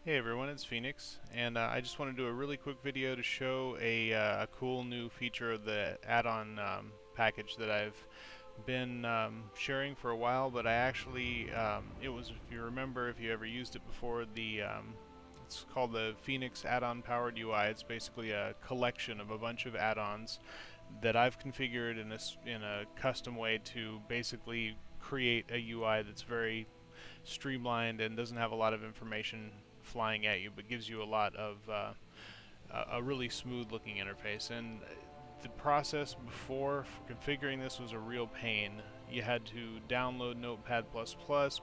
Hey everyone, it's Phinix, and I just want to do a really quick video to show a cool new feature of the add-on package that I've been sharing for a while, but I actually, it was, if you remember, if you ever used it before, it's called the Phinix Addon-Powered UI. It's basically a collection of a bunch of add-ons that I've configured in a custom way to basically create a UI that's very streamlined and doesn't have a lot of information flying at you, but gives you a lot of a really smooth looking interface. And the process before for configuring this was a real pain. You had to download Notepad++,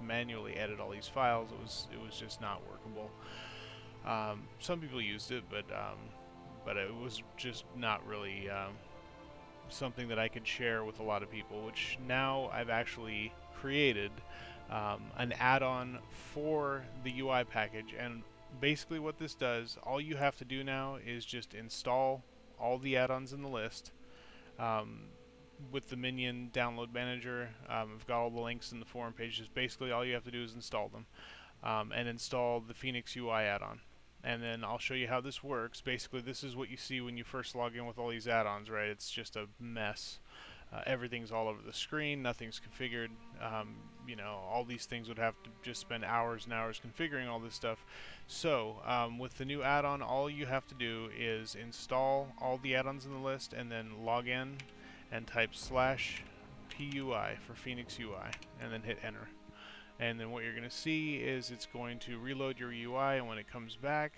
manually edit all these files. It was just not workable. Some people used it, but it was just not really something that I could share with a lot of people, which now I've actually created an add-on for the UI package. And basically what this does, all you have to do now is just install all the add-ons in the list um, with the Minion download manager. I've got all the links in the forum pages. Basically all you have to do is install them and install the Phinix UI add-on. And then I'll show you how this works. Basically, this is what you see when you first log in with all these add-ons, right? It's just a mess. Everything's all over the screen, nothing's configured. All these things would have to just spend hours and hours configuring all this stuff. So, with the new add-on, all you have to do is install all the add-ons in the list and then log in and type /PUI for Phinix UI and then hit enter. And then what you're going to see is it's going to reload your UI, and when it comes back,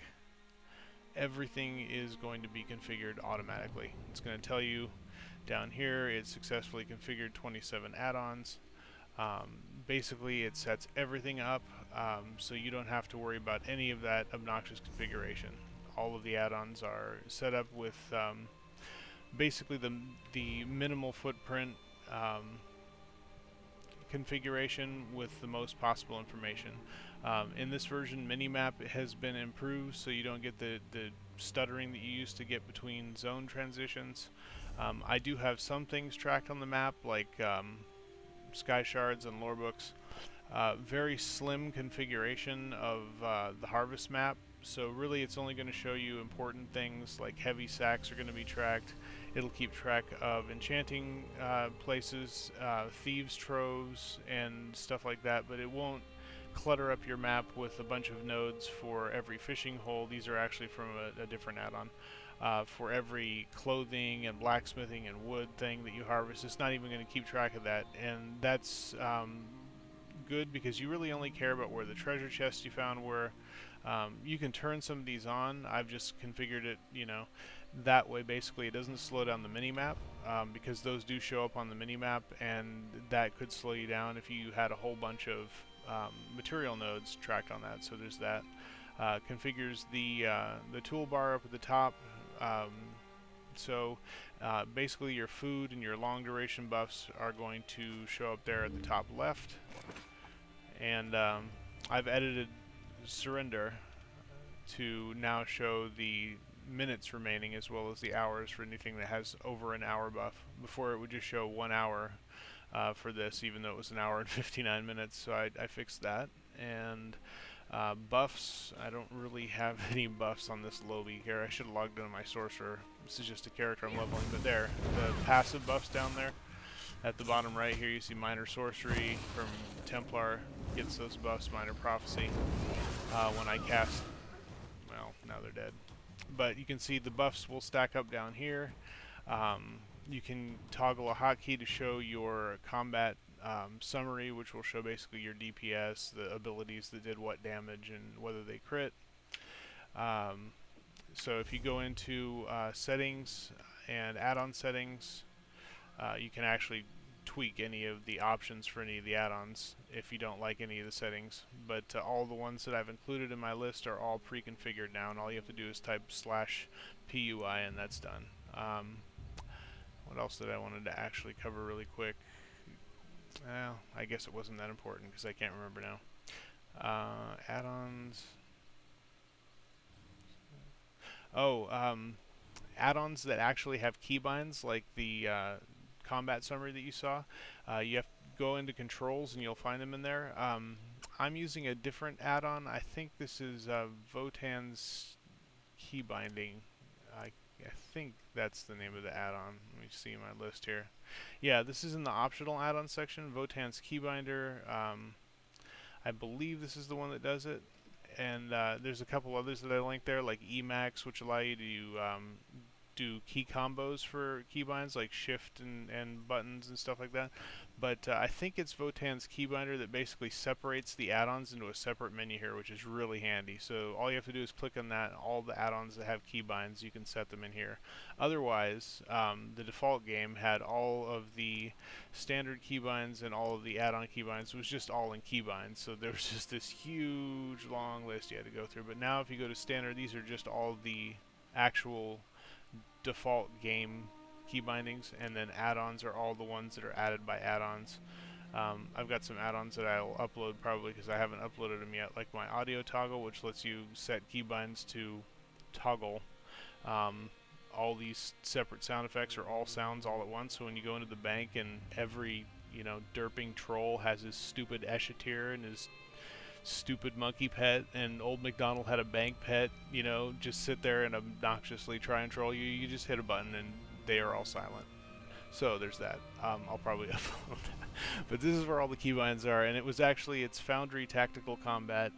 everything is going to be configured automatically. It's going to tell you down here it successfully configured 27 add-ons. Basically, it sets everything up so you don't have to worry about any of that obnoxious configuration. All of the add-ons are set up with basically the minimal footprint configuration with the most possible information. In this version, Minimap has been improved so you don't get the stuttering that you used to get between zone transitions. I do have some things tracked on the map, like sky shards and lore books. Very slim configuration of the harvest map, so really it's only going to show you important things like heavy sacks are going to be tracked. It'll keep track of enchanting places, thieves' troves, and stuff like that, but it won't clutter up your map with a bunch of nodes for every fishing hole. These are actually from a different add-on. For every clothing and blacksmithing and wood thing that you harvest, it's not even going to keep track of that, and that's good because you really only care about where the treasure chests you found were. You can turn some of these on. I've just configured it, that way. Basically, it doesn't slow down the mini-map because those do show up on the mini-map, and that could slow you down if you had a whole bunch of material nodes tracked on that. So there's that. Configures the toolbar up at the top. Basically your food and your long duration buffs are going to show up there at the top left. And I've edited surrender to now show the minutes remaining as well as the hours for anything that has over an hour buff. Before it would just show 1 hour for this, even though it was an hour and 59 minutes, so I fixed that. And buffs, I don't really have any buffs on this lobby here. I should have logged in on my sorcerer. This is just a character I'm leveling, but there, the passive buffs down there. At the bottom right here you see Minor Sorcery from Templar, gets those buffs, Minor Prophecy. When I cast, well, now they're dead. But you can see the buffs will stack up down here. You can toggle a hotkey to show your combat summary, which will show basically your DPS, the abilities that did what damage, and whether they crit. So if you go into settings and add-on settings, you can actually tweak any of the options for any of the add-ons if you don't like any of the settings. But all the ones that I've included in my list are all pre-configured now, and all you have to do is type /PUI and that's done. What else did I wanted to actually cover really quick? Well, I guess it wasn't that important because I can't remember now. Add-ons. Oh, add-ons that actually have keybinds, like the combat summary that you saw. You have to go into controls and you'll find them in there. I'm using a different add-on. I think this is Votan's key binding. I, I think that's the name of the add-on. Let me see my list here. Yeah, this is in the optional add-on section, Votan's keybinder. I believe this is the one that does it. And there's a couple others that I linked there, like Emacs, which allow you to do key combos for keybinds, like shift and buttons and stuff like that. But I think it's Votan's keybinder that basically separates the add-ons into a separate menu here, which is really handy. So all you have to do is click on that. All the add-ons that have keybinds, you can set them in here. Otherwise, the default game had all of the standard keybinds and all of the add-on keybinds. It was just all in keybinds. So there was just this huge long list you had to go through. But now if you go to standard, these are just all the actual default game key bindings, and then add-ons are all the ones that are added by add-ons. I've got some add-ons that I'll upload probably because I haven't uploaded them yet, like my audio toggle, which lets you set keybinds to toggle all these separate sound effects or all sounds all at once. So when you go into the bank and every derping troll has his stupid Eschatir and his stupid monkey pet, and old McDonald had a bank pet, just sit there and obnoxiously try and troll you, you just hit a button and they are all silent. So there's that. I'll probably upload that. But this is where all the keybinds are, and it's Foundry Tactical Combat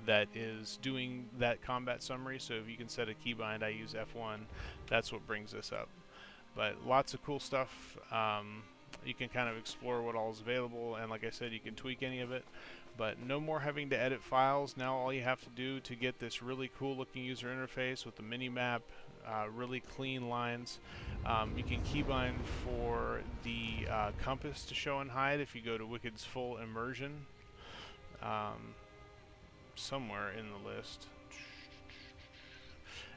that is doing that combat summary. So if you can set a keybind, I use F1. That's what brings this up. But lots of cool stuff. You can kind of explore what all is available, and like I said, you can tweak any of it. But no more having to edit files. Now all you have to do to get this really cool looking user interface with the mini-map, really clean lines, you can keybind for the compass to show and hide if you go to Wicked's full immersion, somewhere in the list,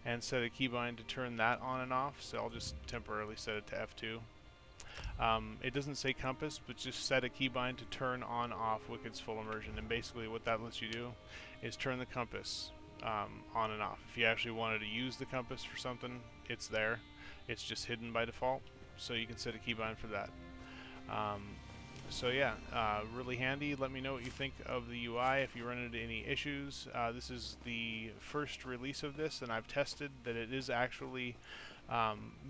and set a keybind to turn that on and off. So I'll just temporarily set it to F2. It doesn't say compass, but just set a keybind to turn on off Wicked's full immersion, and basically what that lets you do is turn the compass on and off. If you actually wanted to use the compass for something, it's there. It's just hidden by default, so you can set a keybind for that. So yeah, really handy. Let me know what you think of the UI if you run into any issues. This is the first release of this, and I've tested that it is actually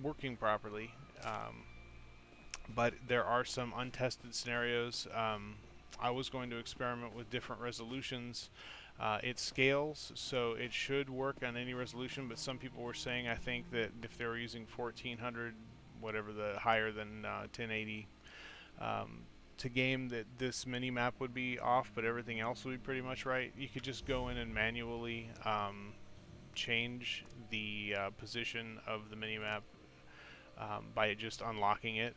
working properly. But there are some untested scenarios. I was going to experiment with different resolutions. It scales, so it should work on any resolution, but some people were saying, I think, that if they were using 1400, whatever the higher than 1080, to game, that this mini-map would be off, but everything else would be pretty much right. You could just go in and manually change the position of the mini-map by just unlocking it.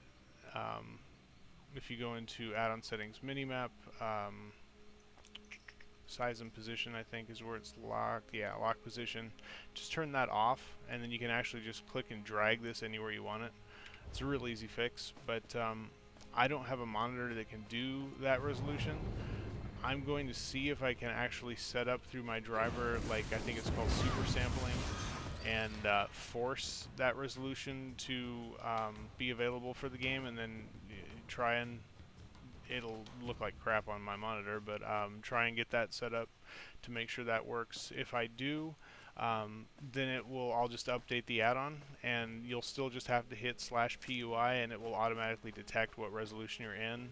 If you go into add-on settings, minimap, size and position, I think is where it's locked. Yeah, lock position. Just turn that off, and then you can actually just click and drag this anywhere you want it. It's a real easy fix, but I don't have a monitor that can do that resolution. I'm going to see if I can actually set up through my driver, like I think it's called super sampling, and force that resolution to be available for the game, and then try and it'll look like crap on my monitor, but try and get that set up to make sure that works. If I do, then I'll just update the add-on, and you'll still just have to hit /PUI, and it will automatically detect what resolution you're in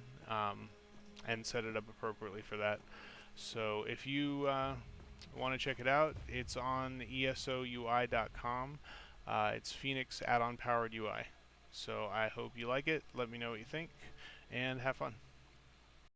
and set it up appropriately for that. So if you want to check it out, it's on esoui.com. It's Phinix Addon-Powered UI. So I hope you like it. Let me know what you think, and have fun.